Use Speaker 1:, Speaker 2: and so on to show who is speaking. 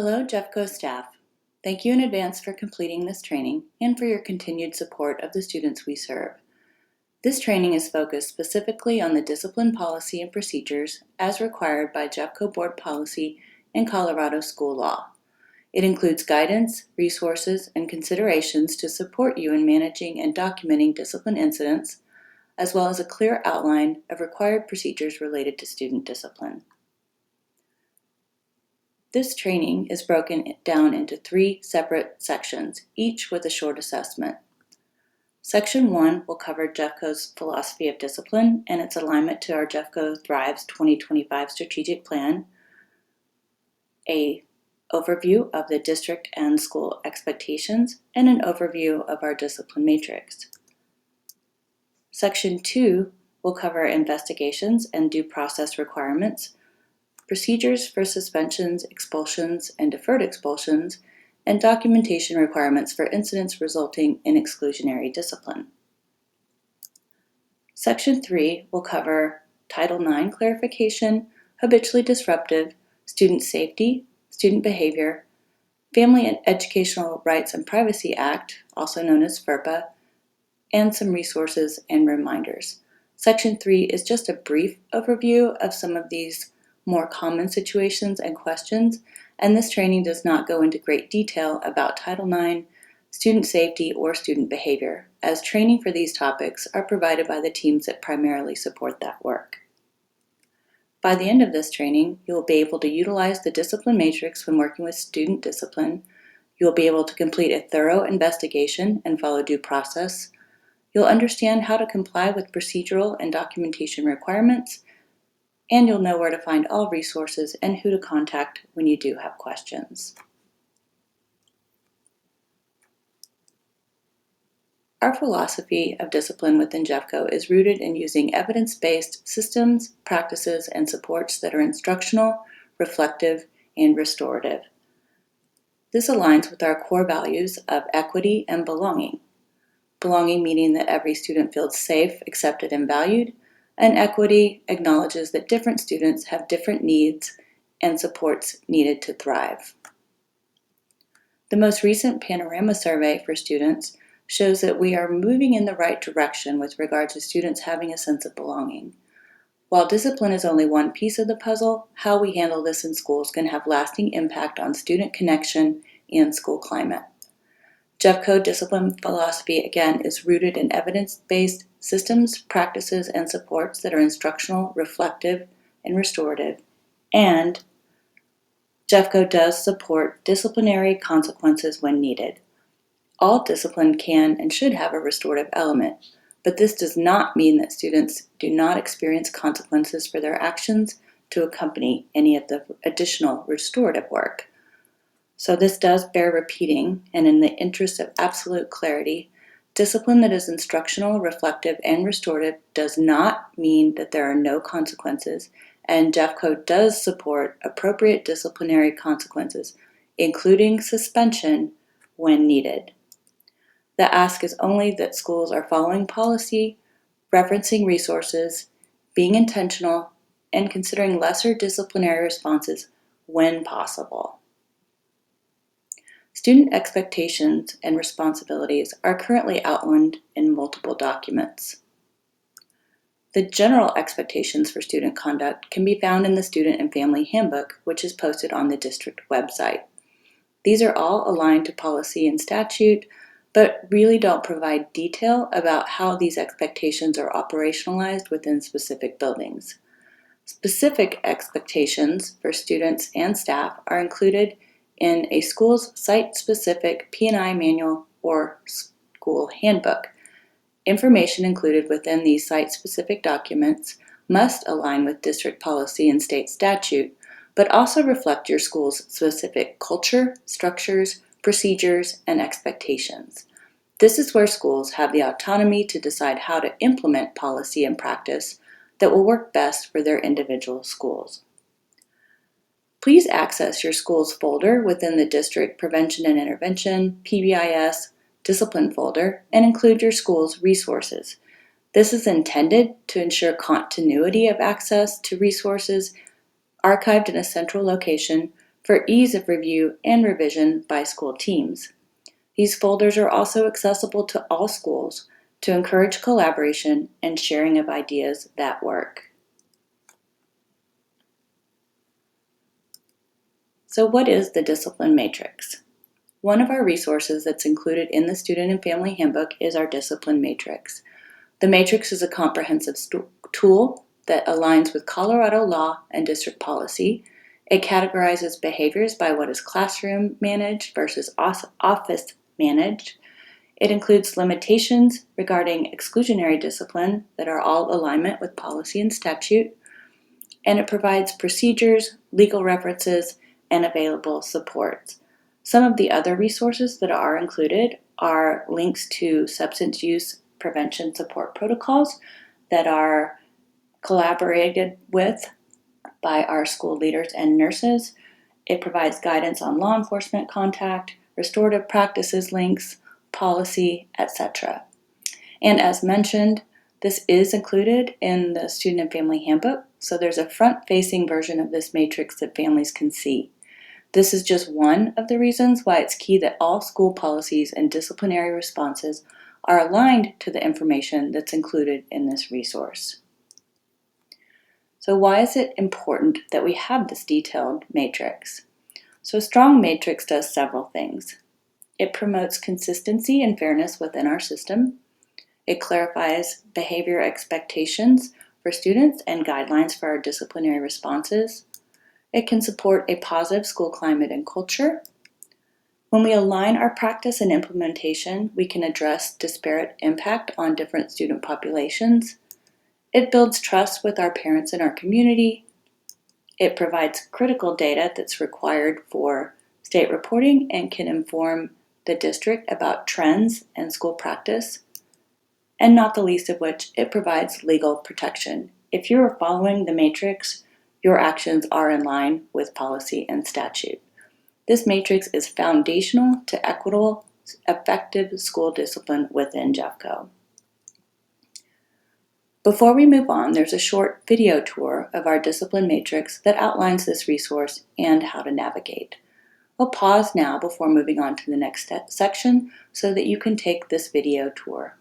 Speaker 1: Hello, Jeffco staff. Thank you in advance for completing this training and for your continued support of the students we serve. This training is focused specifically on the discipline policy and procedures as required by Jeffco Board Policy and Colorado School Law. It includes guidance, resources, and considerations to support you in managing and documenting discipline incidents, as well as a clear outline of required procedures related to student discipline. This training is broken down into 3 separate sections, each with a short assessment. Section 1 will cover Jeffco's philosophy of discipline and its alignment to our Jeffco Thrives 2025 strategic plan, an overview of the district and school expectations, and an overview of our discipline matrix. Section 2 will cover investigations and due process requirements, procedures for suspensions, expulsions, and deferred expulsions, and documentation requirements for incidents resulting in exclusionary discipline. Section 3 will cover Title IX clarification, habitually disruptive, student safety, student behavior, Family and Educational Rights and Privacy Act, also known as FERPA, and some resources and reminders. Section 3 is just a brief overview of some of these more common situations and questions, and this training does not go into great detail about Title IX, student safety, or student behavior, as training for these topics are provided by the teams that primarily support that work. By the end of this training, you will be able to utilize the discipline matrix when working with student discipline. You will be able to complete a thorough investigation and follow due process. You'll understand how to comply with procedural and documentation requirements, and you'll know where to find all resources and who to contact when you do have questions. Our philosophy of discipline within Jeffco is rooted in using evidence-based systems, practices, and supports that are instructional, reflective, and restorative. This aligns with our core values of equity and belonging. Belonging meaning that every student feels safe, accepted, and valued, and equity acknowledges that different students have different needs and supports needed to thrive. The most recent Panorama survey for students shows that we are moving in the right direction with regard to students having a sense of belonging. While discipline is only one piece of the puzzle, how we handle this in schools can have lasting impact on student connection and school climate. Jeffco discipline philosophy, again, is rooted in evidence-based systems, practices, and supports that are instructional, reflective, and restorative. And Jeffco does support disciplinary consequences when needed. All discipline can and should have a restorative element, but this does not mean that students do not experience consequences for their actions to accompany any of the additional restorative work. So this does bear repeating, and in the interest of absolute clarity, discipline that is instructional, reflective, and restorative does not mean that there are no consequences, and Jeffco does support appropriate disciplinary consequences, including suspension when needed. The ask is only that schools are following policy, referencing resources, being intentional, and considering lesser disciplinary responses when possible. Student expectations and responsibilities are currently outlined in multiple documents. The general expectations for student conduct can be found in the Student and Family Handbook, which is posted on the district website. These are all aligned to policy and statute, but really don't provide detail about how these expectations are operationalized within specific buildings. Specific expectations for students and staff are included in a school's site-specific P&I manual or school handbook. Information included within these site-specific documents must align with district policy and state statute, but also reflect your school's specific culture, structures, procedures, and expectations. This is where schools have the autonomy to decide how to implement policy and practice that will work best for their individual schools. Please access your school's folder within the District Prevention and Intervention, PBIS, Discipline folder, and include your school's resources. This is intended to ensure continuity of access to resources archived in a central location, for ease of review and revision by school teams. These folders are also accessible to all schools to encourage collaboration and sharing of ideas that work. So what is the Discipline Matrix? One of our resources that's included in the Student and Family Handbook is our Discipline Matrix. The matrix is a comprehensive tool that aligns with Colorado law and district policy. It categorizes behaviors by what is classroom managed versus office managed. It includes limitations regarding exclusionary discipline that are all alignment with policy and statute. And it provides procedures, legal references, and available supports. Some of the other resources that are included are links to substance use prevention support protocols that are collaborated with by our school leaders and nurses. It provides guidance on law enforcement contact, restorative practices links, policy, etc. And as mentioned, this is included in the Student and Family Handbook, so there's a front-facing version of this matrix that families can see. This is just one of the reasons why it's key that all school policies and disciplinary responses are aligned to the information that's included in this resource. So why is it important that we have this detailed matrix? So a strong matrix does several things. It promotes consistency and fairness within our system. It clarifies behavior expectations for students and guidelines for our disciplinary responses. It can support a positive school climate and culture. When we align our practice and implementation, we can address disparate impact on different student populations. It builds trust with our parents and our community. It provides critical data that's required for state reporting and can inform the district about trends and school practice. And not the least of which, it provides legal protection. If you're following the matrix, your actions are in line with policy and statute. This matrix is foundational to equitable, effective school discipline within Jeffco. Before we move on, there's a short video tour of our discipline matrix that outlines this resource and how to navigate. We'll pause now before moving on to the next section so that you can take this video tour.